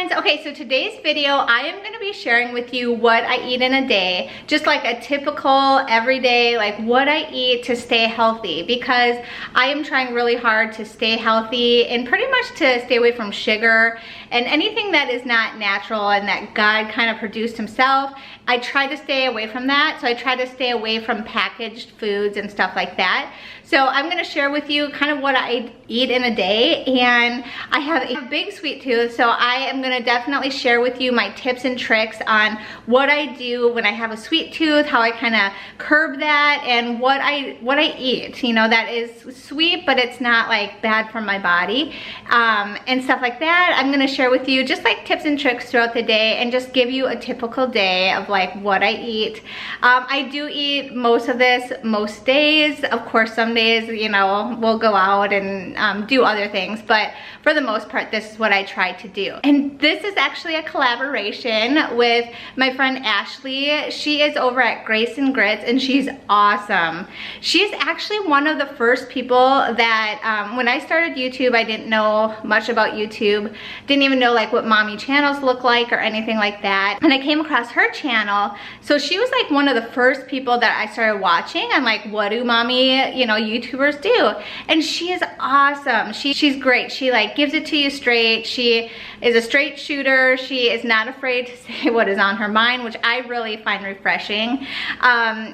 friends. Okay, so today's video, I am going to be sharing with you what I eat in a day, just like a typical everyday, like what I eat to stay healthy, because I am trying really hard to stay healthy and pretty much to stay away from sugar and anything that is not natural and that God kind of produced himself. I try to stay away from that. So I try to stay away from packaged foods and stuff like that. So I'm gonna share with you kind of what I eat in a day, and I have a big sweet tooth, so I am gonna definitely share with you my tips and tricks on what I do when I have a sweet tooth, how I kind of curb that, and what I eat, you know, that is sweet, but it's not like bad for my body, and stuff like that. I'm gonna share with you just like tips and tricks throughout the day and just give you a typical day of like what I eat. I do eat most of this most days. Of course, some days, you know, we'll go out and do other things, but for the most part, this is what I try to do. And this is actually a collaboration with my friend Ashlee. She is over at Grace and Grits, and she's awesome. She's actually one of the first people that, when I started YouTube, I didn't know much about YouTube, didn't even know like what mommy channels look like or anything like that. And I came across her channel, so she was like one of the first people that I started watching. I'm like, what do mommy, you know, YouTubers do? And she is awesome. She's great. She like gives it to you straight. She is a straight shooter. She is not afraid to say what is on her mind, which I really find refreshing.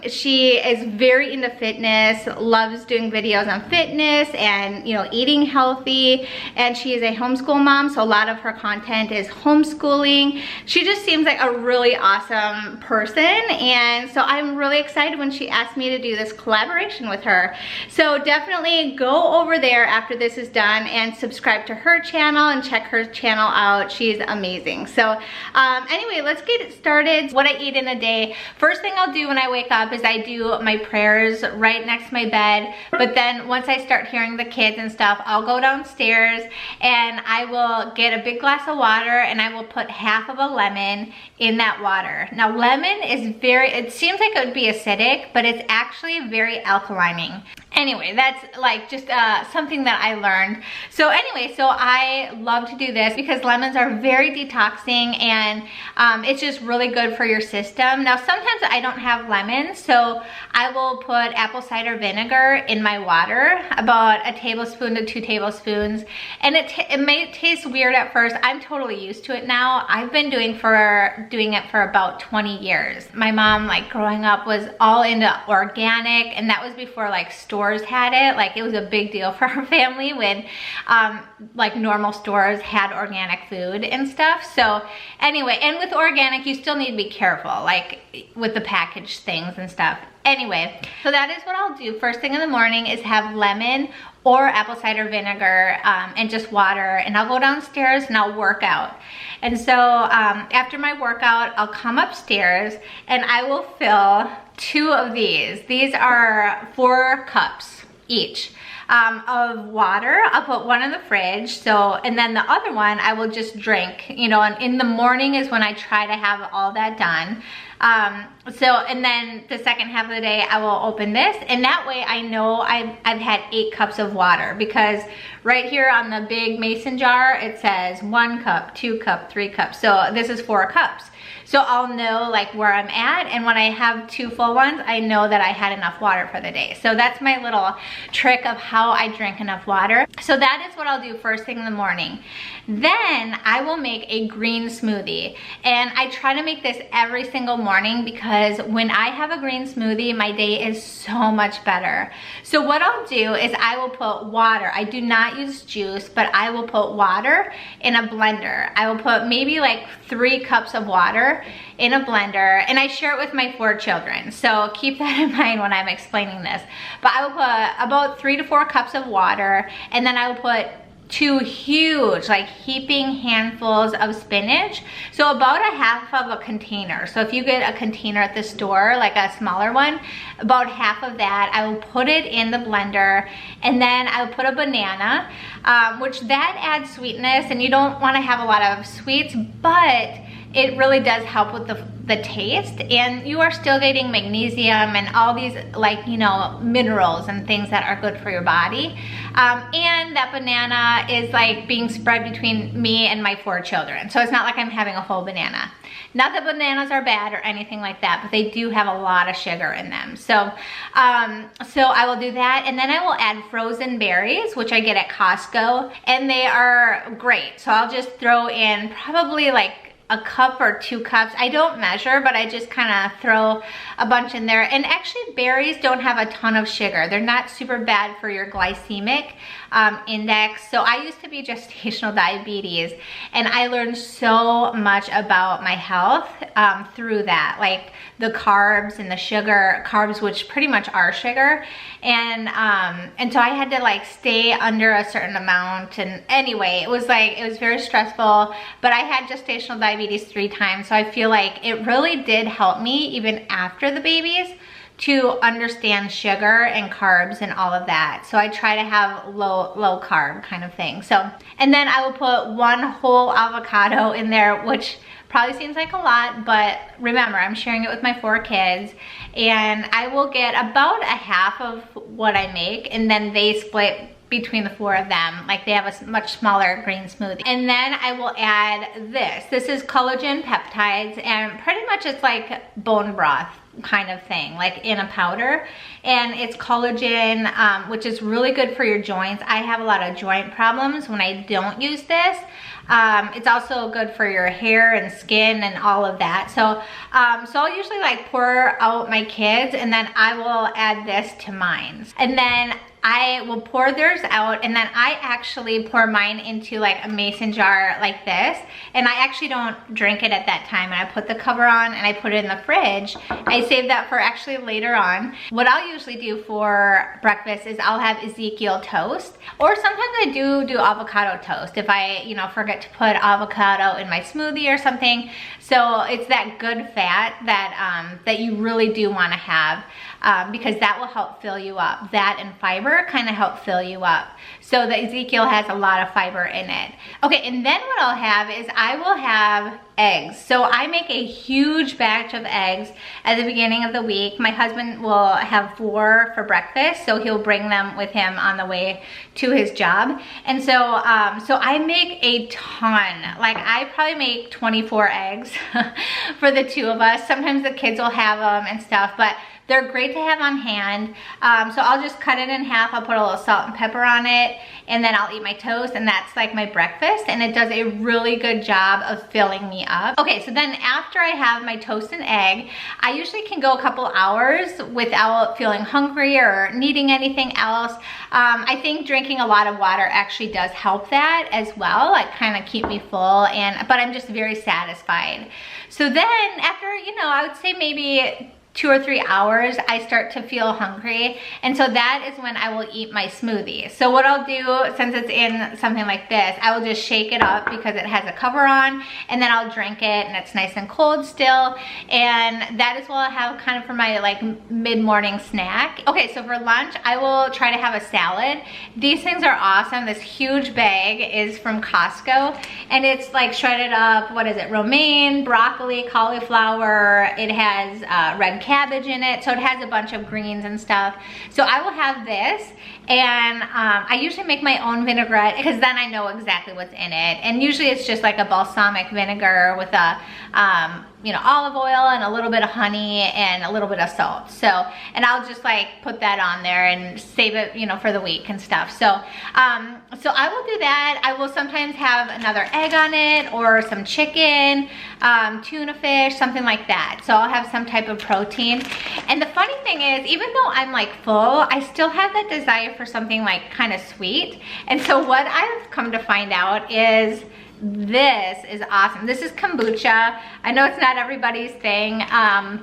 She is very into fitness, loves doing videos on fitness and, you know, eating healthy. And she is a homeschool mom, so a lot of her content is homeschooling. She just seems like a really awesome person, and so I'm really excited when she asked me to do this collaboration with her. So definitely go over there after this is done and subscribe to her channel and check her channel out. She's amazing. So anyway, let's get started. What I eat in a day. First thing I'll do when I wake up is I do my prayers right next to my bed, but then once I start hearing the kids and stuff, I'll go downstairs and I will get a big glass of water and I will put half of a lemon in that water. Now lemon is it seems like it would be acidic, but it's actually very alkalining. Anyway, that's like just something that I learned. So anyway, so I love to do this because lemons are very detoxing, and it's just really good for your system. Now sometimes I don't have lemons, so I will put apple cider vinegar in my water, about a tablespoon to 2 tablespoons, and it may taste weird at first. I'm totally used to it now. I've been doing it for about 20 years. My mom, like growing up, was all into organic, and that was before like stores had it. Like it was a big deal for our family when like normal stores had organic food and stuff. So anyway, and with organic you still need to be careful, like with the packaged things and stuff. Anyway, so that is what I'll do first thing in the morning, is have lemon or apple cider vinegar and just water, and I'll go downstairs and I'll work out. And so after my workout, I'll come upstairs and I will fill 2 of these. These are 4 cups each of water. I'll put one in the fridge, and then the other one I will just drink, you know, and in the morning is when I try to have all that done. And then the second half of the day I will open this, and that way I know I've had 8 cups of water, because right here on the big mason jar it says 1 cup, 2 cup, 3 cups. So this is 4 cups. So I'll know like where I'm at, and when I have 2 full ones, I know that I had enough water for the day. So that's my little trick of how I drink enough water. So that is what I'll do first thing in the morning. Then I will make a green smoothie, and I try to make this every single morning because when I have a green smoothie, my day is so much better. So what I'll do is I will put water. I do not use juice, but I will put water in a blender. I will put maybe like 3 cups of water in a blender, and I share it with my 4 children. So keep that in mind when I'm explaining this. But I will put about 3 to 4 cups of water, and then I will put 2 huge, like heaping handfuls of spinach. So about a half of a container. So if you get a container at the store, like a smaller one, about half of that, I will put it in the blender, and then I will put a banana, which that adds sweetness, and you don't want to have a lot of sweets, but it really does help with the taste, and you are still getting magnesium and all these, like, you know, minerals and things that are good for your body. And that banana is like being spread between me and my 4 children. So it's not like I'm having a whole banana. Not that bananas are bad or anything like that, but they do have a lot of sugar in them. So, so I will do that. And then I will add frozen berries, which I get at Costco, and they are great. So I'll just throw in probably like a cup or 2 cups. I don't measure, but I just kind of throw a bunch in there. And actually berries don't have a ton of sugar. They're not super bad for your glycemic index. So I used to be gestational diabetes, and I learned so much about my health through that, like the carbs and the sugar, carbs which pretty much are sugar, and so I had to like stay under a certain amount. And anyway, it was very stressful, but I had gestational diabetes 3 times, so I feel like it really did help me even after the babies to understand sugar and carbs and all of that. So I try to have low carb kind of thing. So, and then I will put 1 whole avocado in there, which probably seems like a lot, but remember, I'm sharing it with my 4 kids, and I will get about a half of what I make, and then they split between the 4 of them. Like, they have a much smaller green smoothie. And then I will add this. This is collagen peptides, and pretty much it's like bone broth kind of thing, like in a powder. And it's collagen, which is really good for your joints. I have a lot of joint problems when I don't use this. It's also good for your hair and skin and all of that. So, so I'll usually like pour out my kids, and then I will add this to mine. And then I will pour theirs out, and then I actually pour mine into like a mason jar like this, and I actually don't drink it at that time, and I put the cover on and I put it in the fridge. I save that for actually later on. What I'll usually do for breakfast is I'll have Ezekiel toast, or sometimes I do avocado toast if I, you know, forget to put avocado in my smoothie or something. So it's that good fat that that you really do want to have, because that will help fill you up. That and fiber kind of help fill you up. So the Ezekiel has a lot of fiber in it. Okay, and then what I'll have is I will have eggs. So I make a huge batch of eggs at the beginning of the week. My husband will have 4 for breakfast, so he'll bring them with him on the way to his job. And so so I make a ton. Like, I probably make 24 eggs for the 2 of us. Sometimes the kids will have them and stuff, but they're great to have on hand. So I'll just cut it in half. I'll put a little salt and pepper on it, and then I'll eat my toast, and that's like my breakfast, and it does a really good job of filling me up. Okay, so then after I have my toast and egg, I usually can go a couple hours without feeling hungry or needing anything else. I think drinking a lot of water actually does help that as well, like kind of keep me full, but I'm just very satisfied. So then after, you know, I would say maybe 2 or 3 hours, I start to feel hungry, and so that is when I will eat my smoothie. So what I'll do, since it's in something like this, I will just shake it up because it has a cover on, and then I'll drink it, and it's nice and cold still, and that is what I'll have kind of for my like mid-morning snack. Okay, so for lunch, I will try to have a salad. These things are awesome. This huge bag is from Costco, and it's like shredded up, what is it, romaine, broccoli, cauliflower, it has red cabbage in it, so it has a bunch of greens and stuff. So I will have this, and I usually make my own vinaigrette because then I know exactly what's in it, and usually it's just like a balsamic vinegar with a you know, olive oil and a little bit of honey and a little bit of salt. So, and I'll just like put that on there and save it, you know, for the week and stuff. So, so I will do that. I will sometimes have another egg on it, or some chicken, tuna fish, something like that. So I'll have some type of protein. And the funny thing is, even though I'm like full, I still have that desire for something like kind of sweet. And so what I've come to find out is, this is awesome. This is kombucha. I know it's not everybody's thing,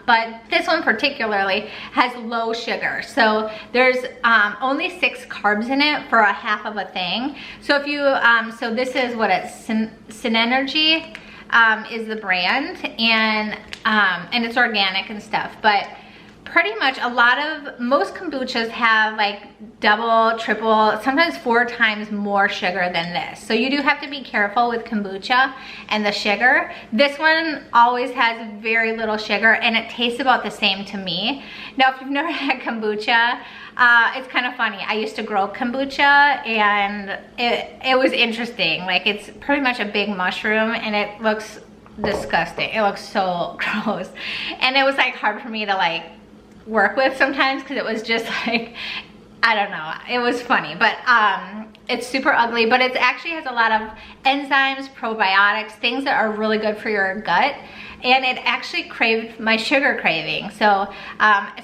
but this one particularly has low sugar. So there's only 6 carbs in it for a half of a thing. So if you, so this is what it's, Synergy is the brand, and it's organic and stuff, but pretty much most kombuchas have like double, triple, sometimes 4 times more sugar than this. So you do have to be careful with kombucha and the sugar. This one always has very little sugar and it tastes about the same to me. Now, if you've never had kombucha, it's kind of funny. I used to grow kombucha and it was interesting. Like, it's pretty much a big mushroom and it looks disgusting. It looks so gross. And it was like hard for me to like work with sometimes because it was just like, I don't know, it was funny, but it's super ugly, but it actually has a lot of enzymes, probiotics, things that are really good for your gut. And it actually craved my sugar craving. So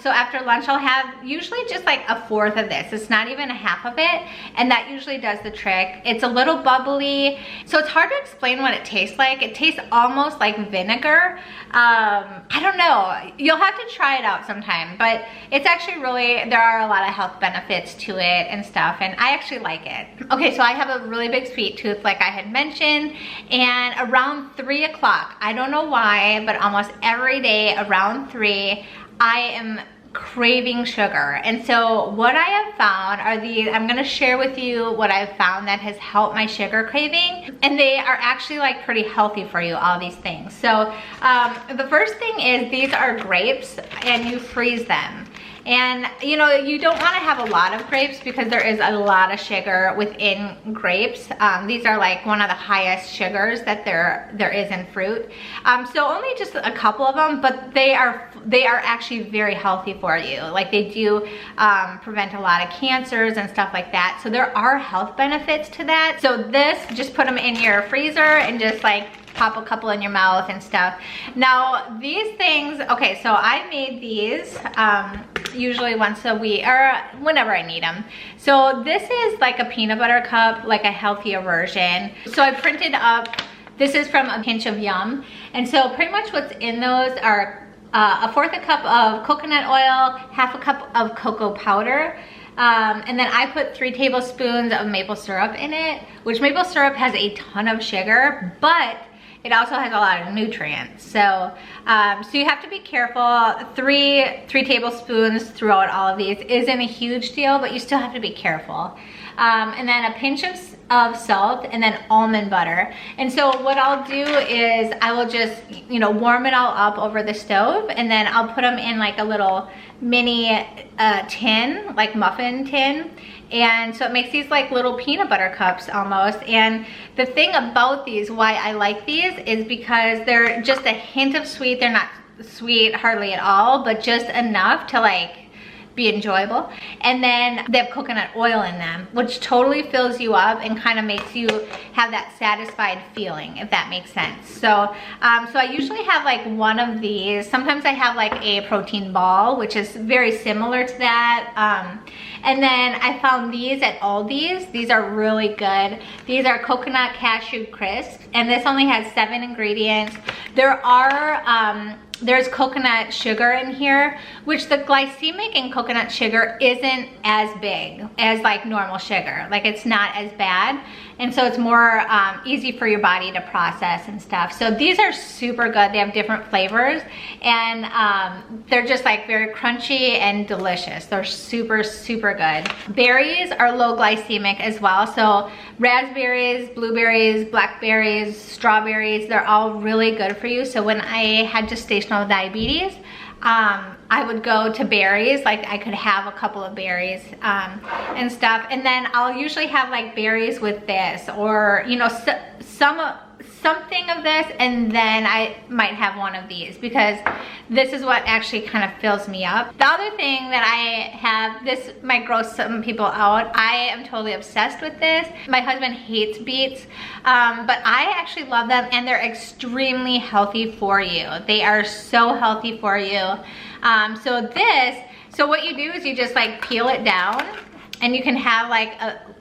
so after lunch I'll have usually just like a 1/4 of this. It's not even a half of it, and that usually does the trick. It's a little bubbly, so it's hard to explain what it tastes like. It tastes almost like vinegar. I don't know, you'll have to try it out sometime, but it's actually really, there are a lot of health benefits to it and stuff, and I actually like it. Okay, so I have a really big sweet tooth like I had mentioned, and around 3 o'clock, I don't know why, but almost every day around 3, I am craving sugar. And so what I have found are these, I'm gonna share with you what I've found that has helped my sugar craving, and they are actually like pretty healthy for you, all these things. So the first thing is these are grapes and you freeze them. And you know, you don't want to have a lot of grapes because there is a lot of sugar within grapes. These are like one of the highest sugars that there is in fruit. So only just a couple of them, but they are actually very healthy for you. Like, they do prevent a lot of cancers and stuff like that. So there are health benefits to that. So this, just put them in your freezer and just like pop a couple in your mouth and stuff. Now these things, okay, so I made these usually once a week or whenever I need them. So this is like a peanut butter cup, like a healthier version. So I printed up, this is from A Pinch of Yum. And so pretty much what's in those are a 1/4 cup of coconut oil, 1/2 cup of cocoa powder, and then I put 3 tablespoons of maple syrup in it, which maple syrup has a ton of sugar, but it also has a lot of nutrients. So so you have to be careful. 3 tablespoons throughout all of these isn't a huge deal, but you still have to be careful. And then a pinch of salt, and then almond butter. And so what I'll do is I will just, you know, warm it all up over the stove, and then I'll put them in like a little mini tin, like muffin tin. And so it makes these like little peanut butter cups almost. And the thing about these, why I like these, is because they're just a hint of sweet. They're not sweet hardly at all, but just enough to like be enjoyable. And then they have coconut oil in them, which totally fills you up and kind of makes you have that satisfied feeling, if that makes sense. So so I usually have like one of these. Sometimes I have like a protein ball, which is very similar to that. And then I found these at Aldi's. These are really good. These are coconut cashew crisps, and this only has 7 ingredients. There's coconut sugar in here, which the glycemic in coconut sugar isn't as big as like normal sugar. Like, it's not as bad. And so it's more easy for your body to process and stuff. So these are super good. They have different flavors, and they're just like very crunchy and delicious. They're super, super good. Berries are low glycemic as well. So raspberries, blueberries, blackberries, strawberries, they're all really good for you. So when I had gestational diabetes, I would go to berries. Like, I could have a couple of berries and stuff, and then I'll usually have like berries with this, or you know, something of this, and then I might have one of these, because this is what actually kind of fills me up. The other thing that I have, this might gross some people out, I am totally obsessed with this. My husband hates beets, but I actually love them, and they're extremely healthy for you. They are so healthy for you. So what you do is you just like peel it down, and you can have like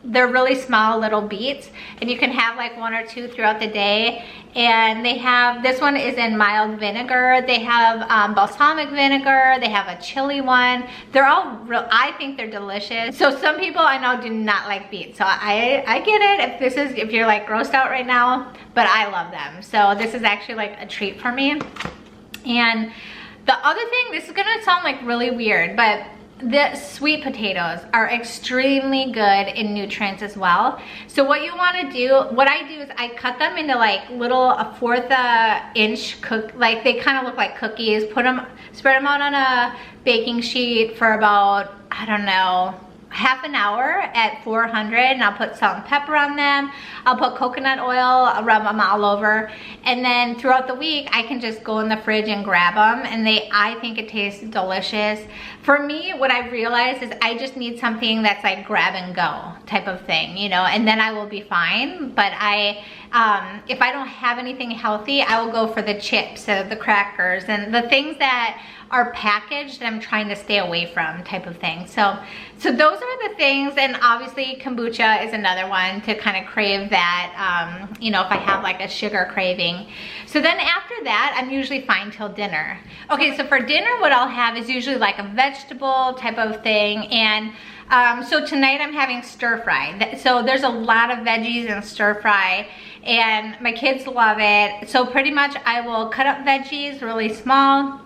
they're really small little beets, and you can have like 1 or 2 throughout the day. And they have, this one is in mild vinegar. They have balsamic vinegar. They have a chili one. They're all real, I think they're delicious. So some people I know do not like beets. So I get it if you're like grossed out right now, but I love them. So this is actually like a treat for me. And The other thing, this is gonna sound like really weird, but the sweet potatoes are extremely good in nutrients as well. So what you want to do, what I do is I cut them into like little a 1/4 inch like they kind of look like cookies. Spread them out on a baking sheet for about, I don't know, half an hour at 400, and I'll put salt and pepper on them. I'll put coconut oil, I'll rub them all over, and then throughout the week I can just go in the fridge and grab them, and I think it tastes delicious. For me, what I've realized is I just need something that's like grab and go type of thing, you know, and then I will be fine. But if I don't have anything healthy, I will go for the chips or the crackers and the things that are packaged that I'm trying to stay away from type of thing. So those are the things, and obviously kombucha is another one to kind of crave that, you know, if I have like a sugar craving. So then after that, I'm usually fine till dinner. Okay, so for dinner, what I'll have is usually like a vegetable type of thing, and so tonight I'm having stir fry. So there's a lot of veggies in stir fry, and my kids love it. So pretty much I will cut up veggies really small.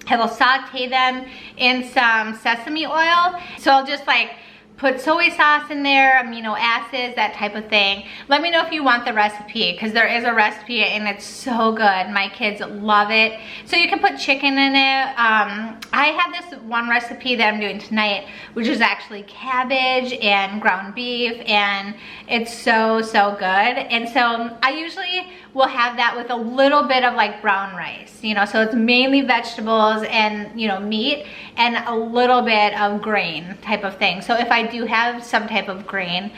I will saute them in some sesame oil. So I'll just like put soy sauce in there, amino acids, that type of thing. Let me know if you want the recipe, because there is a recipe and it's so good. My kids love it. So you can put chicken in it. I have this one recipe that I'm doing tonight, which is actually cabbage and ground beef, and it's so good. And so I usually will have that with a little bit of like brown rice, you know, so it's mainly vegetables and, you know, meat and a little bit of grain type of thing. So if I do have some type of grain,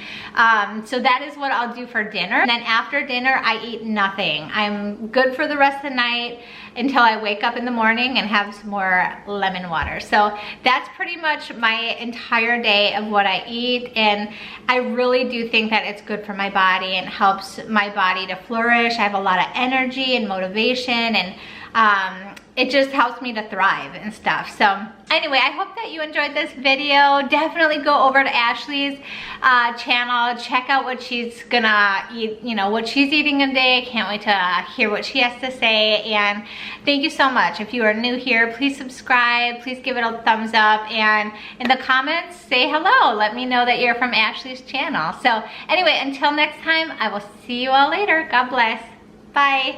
so that is what I'll do for dinner. And then after dinner, I eat nothing. I'm good for the rest of the night until I wake up in the morning and have some more lemon water. So that's pretty much my entire day of what I eat, and I really do think that it's good for my body and helps my body to flourish. I have a lot of energy and motivation, and it just helps me to thrive and stuff. So anyway, I hope that you enjoyed this video. Definitely go over to Ashlee's channel, check out what she's gonna eat, you know, what she's eating a day. Can't wait to hear what she has to say. And thank you so much. If you are new here, please subscribe, please give it a thumbs up, and in the comments say hello. Let me know that you're from Ashlee's channel. So anyway, until next time, I will see you all later. God bless. Bye.